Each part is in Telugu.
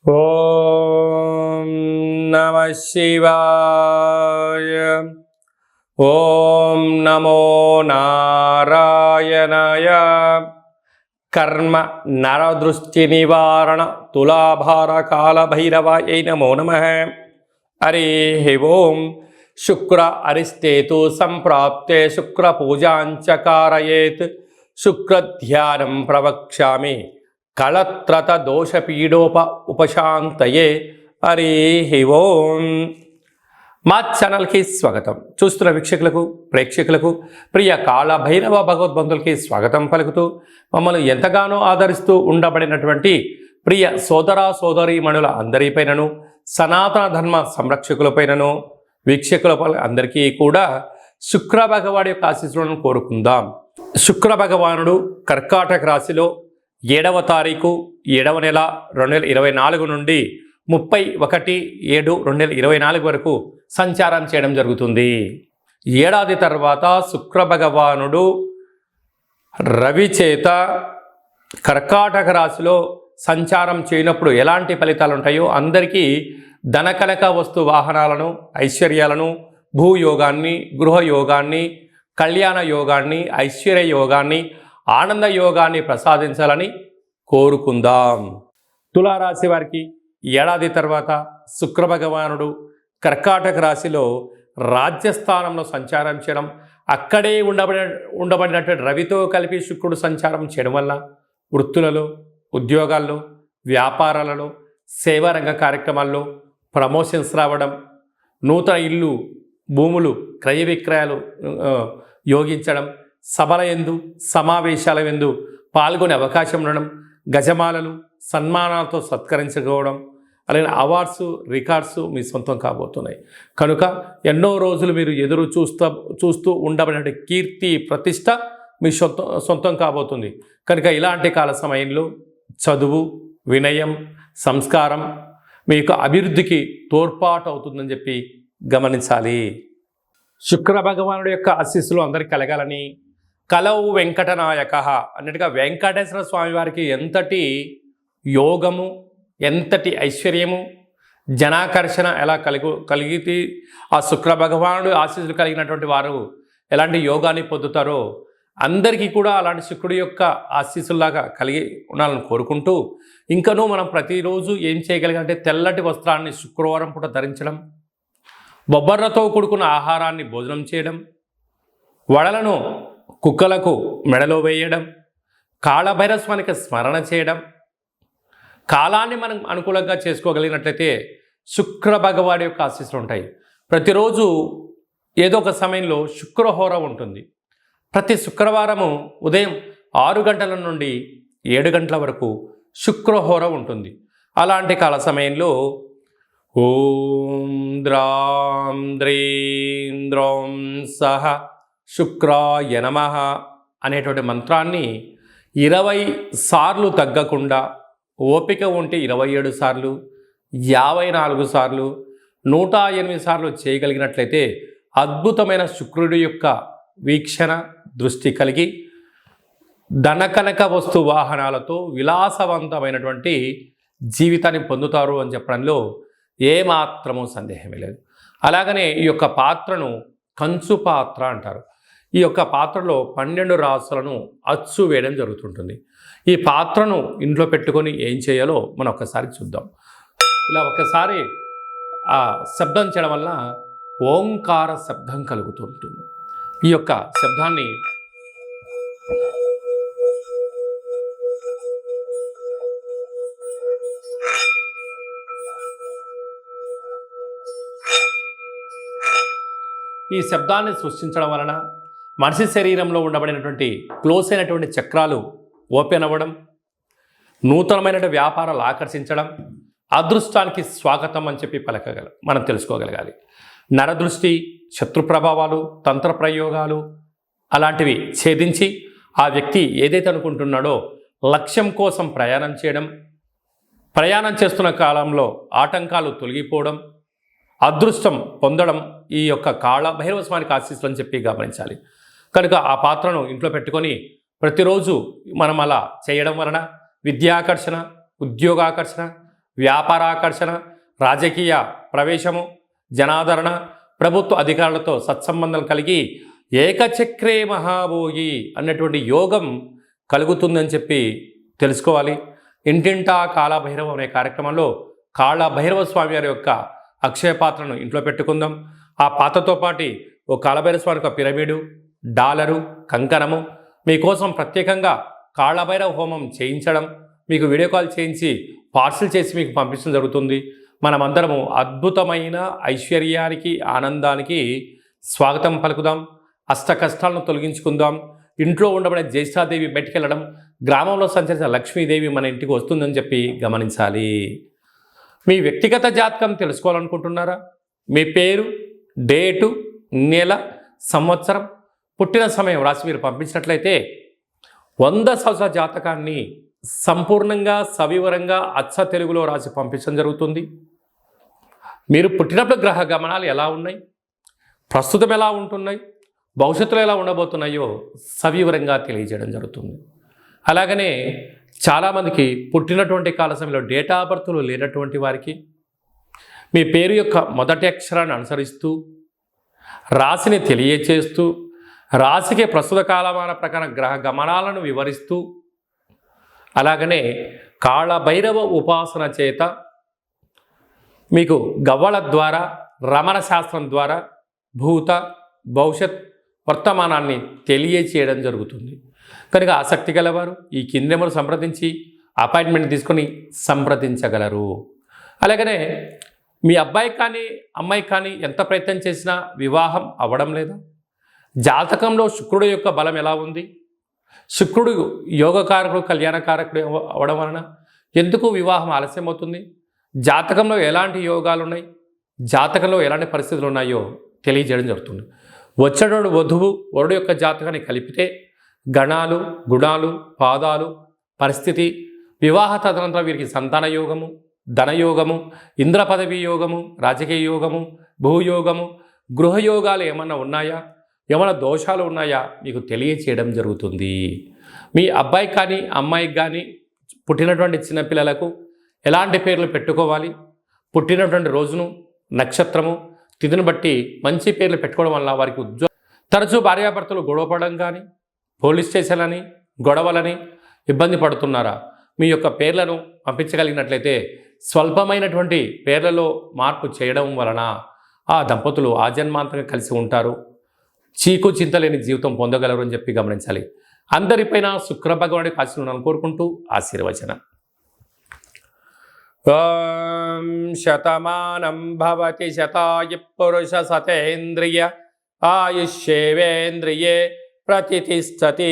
ఓం నమః శివాయ. ఓం నమో నారాయణాయ. కర్మ నరదృష్టి నివారణ తులాభార కాల భైరవాయ నమో నమః. హరి ఓం. శుక్ర అరిష్టేతు సంప్రాప్తే శుక్ర పూజాంచ కారయేత్. శుక్రధ్యానం ప్రవక్ష్యామి కళత్రత దోషపీడోప ఉపశాంతయే. హరి ఓం. మా ఛానల్కి స్వాగతం. చూస్తున్న వీక్షకులకు ప్రేక్షకులకు ప్రియ కాళభైరవ భగవద్బంధులకి స్వాగతం పలుకుతూ మమ్మల్ని ఎంతగానో ఆదరిస్తూ ఉండబడినటువంటి ప్రియ సోదర సోదరీమణుల అందరిపైనను సనాతన ధర్మ సంరక్షకులపైనను వీక్షకుల అందరికీ కూడా శుక్ర భగవాడి యొక్క ఆశీస్సులను కోరుకుందాం. శుక్ర భగవానుడు కర్కాటక రాశిలో 7వ తారీఖు 7వ నెల 2024 నుండి 31/7/2024 వరకు సంచారం చేయడం జరుగుతుంది. ఏడాది తర్వాత శుక్ర భగవానుడు రవి చేత కర్కాటక రాశిలో సంచారం చేయనప్పుడు ఎలాంటి ఫలితాలు ఉంటాయో అందరికీ ధనకనక వస్తు వాహనాలను, ఐశ్వర్యాలను, భూయోగాన్ని, గృహయోగాన్ని, కళ్యాణ యోగాన్ని, ఐశ్వర్య యోగాన్ని, ఆనంద యోగాన్ని ప్రసాదించాలని కోరుకుందాం. తులారాశి వారికి ఏడాది తర్వాత శుక్ర భగవానుడు కర్కాటక రాశిలో రాజ్యస్థానంలో సంచారం చేయడం, అక్కడే ఉండబడినటువంటి రవితో కలిపి శుక్రుడు సంచారం చేయడం వల్ల వృత్తులలో, ఉద్యోగాల్లో, వ్యాపారాలలో, సేవారంగ కార్యక్రమాల్లో ప్రమోషన్స్ రావడం, నూతన ఇల్లు, భూములు క్రయ విక్రయాలు యోగించడం, సభల యందు, సమావేశాల యందు పాల్గొనే అవకాశం ఉండడం, గజమాలలు, సన్మానాలతో సత్కరించుకోవడం, అలాగే అవార్డ్స్, రికార్డ్స్ మీ సొంతం కాబోతున్నాయి. కనుక ఎన్నో రోజులు మీరు ఎదురు చూస్తూ ఉండబడిన కీర్తి, ప్రతిష్ట మీ సొంతం కాబోతుంది. కనుక ఇలాంటి కాల సమయంలో చదువు, వినయం, సంస్కారం మీకు అభివృద్ధికి తోడ్పాటు అవుతుందని చెప్పి గమనించాలి. శుక్ర భగవానుడి యొక్క ఆశీస్సులు అందరికీ కలగాలని కలవు వెంకటనాయక అన్నట్టుగా వెంకటేశ్వర స్వామి వారికి ఎంతటి యోగము, ఎంతటి ఐశ్వర్యము, జనాకర్షణ ఎలా కలిగితే ఆ శుక్ర భగవానుడు ఆశీస్సులు కలిగినటువంటి వారు ఎలాంటి యోగాన్ని పొందుతారో అందరికీ కూడా అలాంటి శుక్రుడి యొక్క ఆశీస్సుల్లాగా కలిగి ఉండాలని కోరుకుంటూ, ఇంకనూ మనం ప్రతిరోజు ఏం చేయగలిగాలంటే తెల్లటి వస్త్రాన్ని శుక్రవారం పూట ధరించడం, బొబ్బర్లతో కూడుకున్న ఆహారాన్ని భోజనం చేయడం, వడలను కుక్కలకు మెడలో వేయడం, కాళభైరస్వానికి స్మరణ చేయడం, కాలాన్ని మనం అనుకూలంగా చేసుకోగలిగినట్లయితే శుక్ర భగవాడి యొక్క ఆశీస్సులు ఉంటాయి. ప్రతిరోజు ఏదో ఒక సమయంలో శుక్రహోర ఉంటుంది. ప్రతి శుక్రవారము ఉదయం 6 గంటల నుండి 7 గంటల వరకు శుక్రహోర ఉంటుంది. అలాంటి కాల సమయంలో ఓం ద్రాం ద్రీం ద్రౌం సహ శుక్రాయ నమః అనేటువంటి మంత్రాన్ని 20 సార్లు తగ్గకుండా, ఓపిక ఉంటే 27 సార్లు, 54 సార్లు, 108 సార్లు చేయగలిగినట్లయితే అద్భుతమైన శుక్రుడి యొక్క వీక్షణ దృష్టి కలిగి ధనకనక వస్తు వాహనాలతో విలాసవంతమైనటువంటి జీవితాన్ని పొందుతారు అని చెప్పడంలో ఏమాత్రమూ సందేహమే లేదు. అలాగనే ఈ యొక్క పాత్రను కంచు పాత్ర అంటారు. ఈ యొక్క పాత్రలో 12 రాసులను అచ్చు వేయడం జరుగుతుంటుంది. ఈ పాత్రను ఇంట్లో పెట్టుకొని ఏం చేయాలో మనం ఒకసారి చూద్దాం. ఇలా ఒకసారి ఆ శబ్దం చేయడం వల్ల ఓంకార శబ్దం కలుగుతూ ఉంటుంది. ఈ యొక్క శబ్దాన్ని సృష్టించడం వలన మనిషి శరీరంలో ఉండబడినటువంటి క్లోజ్ అయినటువంటి చక్రాలు ఓపెన్ అవ్వడం, నూతనమైనటువంటి వ్యాపారాలు ఆకర్షించడం, అదృష్టానికి స్వాగతం అని చెప్పి మనం తెలుసుకోగలగాలి. నరదృష్టి, శత్రు ప్రభావాలు, తంత్ర ప్రయోగాలు అలాంటివి ఛేదించి ఆ వ్యక్తి ఏదైతే అనుకుంటున్నాడో లక్ష్యం కోసం ప్రయాణం చేస్తున్న కాలంలో ఆటంకాలు తొలగిపోవడం, అదృష్టం పొందడం ఈ యొక్క కాళభైరవ స్వామికి ఆశీస్సులు అని చెప్పి గమనించాలి. కనుక ఆ పాత్రను ఇంట్లో పెట్టుకొని ప్రతిరోజు మనం అలా చేయడం వలన విద్యాకర్షణ, ఉద్యోగాకర్షణ, వ్యాపారాకర్షణ, రాజకీయ ప్రవేశము, జనాదరణ, ప్రభుత్వ అధికారులతో సత్సంబంధం కలిగి ఏకచక్రే మహాభోగి అన్నటువంటి యోగం కలుగుతుందని చెప్పి తెలుసుకోవాలి. ఇంటింటా కాళభైరవం అనే కార్యక్రమంలో కాళభైరవ స్వామి వారి యొక్క అక్షయ పాత్రను ఇంట్లో పెట్టుకుందాం. ఆ పాత్రతో పాటు ఓ కాళభైరవ స్వామి యొక్క పిరమిడు, డాలరు, కంకణము మీకోసం ప్రత్యేకంగా కాళభైరవ హోమం చేయించడం, మీకు వీడియో కాల్ చేయించి పార్సిల్ చేసి మీకు పంపించడం జరుగుతుంది. మనమందరము అద్భుతమైన ఐశ్వర్యానికి, ఆనందానికి స్వాగతం పలుకుదాం. అష్ట కష్టాలను తొలగించుకుందాం. ఇంట్లో ఉండబడే జ్యేష్ఠాదేవి బయటికెళ్ళడం, గ్రామంలో సంచరించిన లక్ష్మీదేవి మన ఇంటికి వస్తుందని చెప్పి గమనించాలి. మీ వ్యక్తిగత జాతకం తెలుసుకోవాలనుకుంటున్నారా? మీ పేరు, డేటు, నెల, సంవత్సరం, పుట్టిన సమయం రాసి మీరు పంపించినట్లయితే 100 సంవత్సరాల జాతకాన్ని సంపూర్ణంగా సవివరంగా అచ్చ తెలుగులో రాసి పంపించడం జరుగుతుంది. మీరు పుట్టినప్పుడు గ్రహ గమనాలు ఎలా ఉన్నాయి, ప్రస్తుతం ఎలా ఉంటున్నాయి, భవిష్యత్తులో ఎలా ఉండబోతున్నాయో సవివరంగా తెలియజేయడం జరుగుతుంది. అలాగనే చాలామందికి పుట్టినటువంటి కాల సమయంలో డేటా ఆఫ్ బర్త్లు లేనటువంటి వారికి మీ పేరు యొక్క మొదటి అక్షరాన్ని అనుసరిస్తూ రాశిని తెలియచేస్తూ రాశికి ప్రస్తుత కాలమాన ప్రకారం గ్రహ గమనాలను వివరిస్తూ అలాగనే కాళభైరవ ఉపాసన చేత మీకు గవ్వల ద్వారా, రమణ శాస్త్రం ద్వారా భూత, భవిష్యత్, వర్తమానాన్ని తెలియచేయడం జరుగుతుంది. కనుక ఆసక్తి గలవారు ఈ కింది నెంబర్ సంప్రదించి అపాయింట్మెంట్ తీసుకొని సంప్రదించగలరు. అలాగనే మీ అబ్బాయి కానీ అమ్మాయి కానీ ఎంత ప్రయత్నం చేసినా వివాహం అవ్వడం లేదా? జాతకంలో శుక్రుడు యొక్క బలం ఎలా ఉంది? శుక్రుడు యోగకారకుడు, కళ్యాణకారకుడు అవ్వడం వలన ఎందుకు వివాహం ఆలస్యం అవుతుంది? జాతకంలో ఎలాంటి యోగాలు ఉన్నాయి, జాతకంలో ఎలాంటి పరిస్థితులు ఉన్నాయో తెలియజేయడం జరుగుతుంది. వచ్చేటోడు వధువు వరుడు యొక్క జాతకాన్ని కలిపితే గణాలు, గుణాలు, పాదాలు, పరిస్థితి, వివాహ తదనంతరం వీరికి సంతాన యోగము, ధనయోగము, ఇంద్ర పదవి యోగము, రాజకీయ యోగము, భూయోగము, గృహయోగాలు ఏమన్నా ఉన్నాయా, ఏమైనా దోషాలు ఉన్నాయా మీకు తెలియచేయడం జరుగుతుంది. మీ అబ్బాయి కానీ అమ్మాయికి కానీ పుట్టినటువంటి చిన్నపిల్లలకు ఎలాంటి పేర్లు పెట్టుకోవాలి, పుట్టినటువంటి రోజును, నక్షత్రము, తిథిని బట్టి మంచి పేర్లు పెట్టుకోవడం వల్ల వారికి తరచూ భార్యాభర్తలు గొడవపడడం కానీ, పోలీస్ స్టేషన్లని, గొడవలని ఇబ్బంది పడుతున్నారా? మీ యొక్క పేర్లను పంపించగలిగినట్లయితే స్వల్పమైనటువంటి పేర్లలో మార్పు చేయడం వలన ఆ దంపతులు ఆజన్మాంతంగా కలిసి ఉంటారు, చీకు చింతలేని జీవితం పొందగలరు అని చెప్పి గమనించాలి. అందరిపైన శుక్ర భగవానుడి ఆశీర్వాదాలను కోరుకుంటూ ఆశీర్వచనం. ఓం శతమానం భవతి శతాయ పురుష సతేంద్రియ ఆయుష్యేవేంద్రియే ప్రతిష్టతి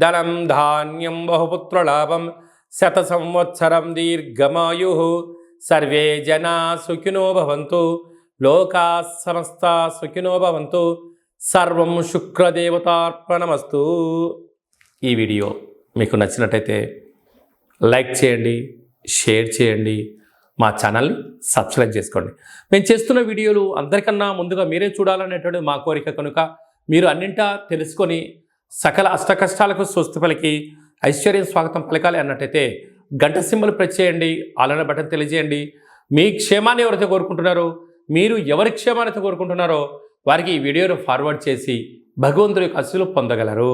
ధనం ధాన్యం బహుపుత్రలాభం శత సంవత్సరం దీర్ఘమాయు సర్వే జనా సుఖినో భవంతు లోకా సమస్తా సుఖినో భవంతు సర్వం శుక్రదేవతార్పణమస్తు. ఈ వీడియో మీకు నచ్చినట్టయితే లైక్ చేయండి, షేర్ చేయండి, మా ఛానల్ని సబ్స్క్రైబ్ చేసుకోండి. మేము చేస్తున్న వీడియోలు అందరికన్నా ముందుగా మీరే చూడాలనేటువంటి మా కోరిక. కనుక మీరు అన్నింటా తెలుసుకొని సకల అష్టకష్టాలకు స్వస్తి పలికి ఐశ్వర్యం స్వాగతం పలకాలి అన్నట్టయితే గంట సింబల్ ప్రెస్ చేయండి, ఆలన బటన్ తెలియజేయండి. మీ క్షేమాన్ని ఎవరైతే కోరుకుంటున్నారో, మీరు ఎవరి క్షేమాన్ని అయితే కోరుకుంటున్నారో వారికి ఈ వీడియోను ఫార్వర్డ్ చేసి భగవంతుడి యొక్క ఆశీస్సులు పొందగలరు.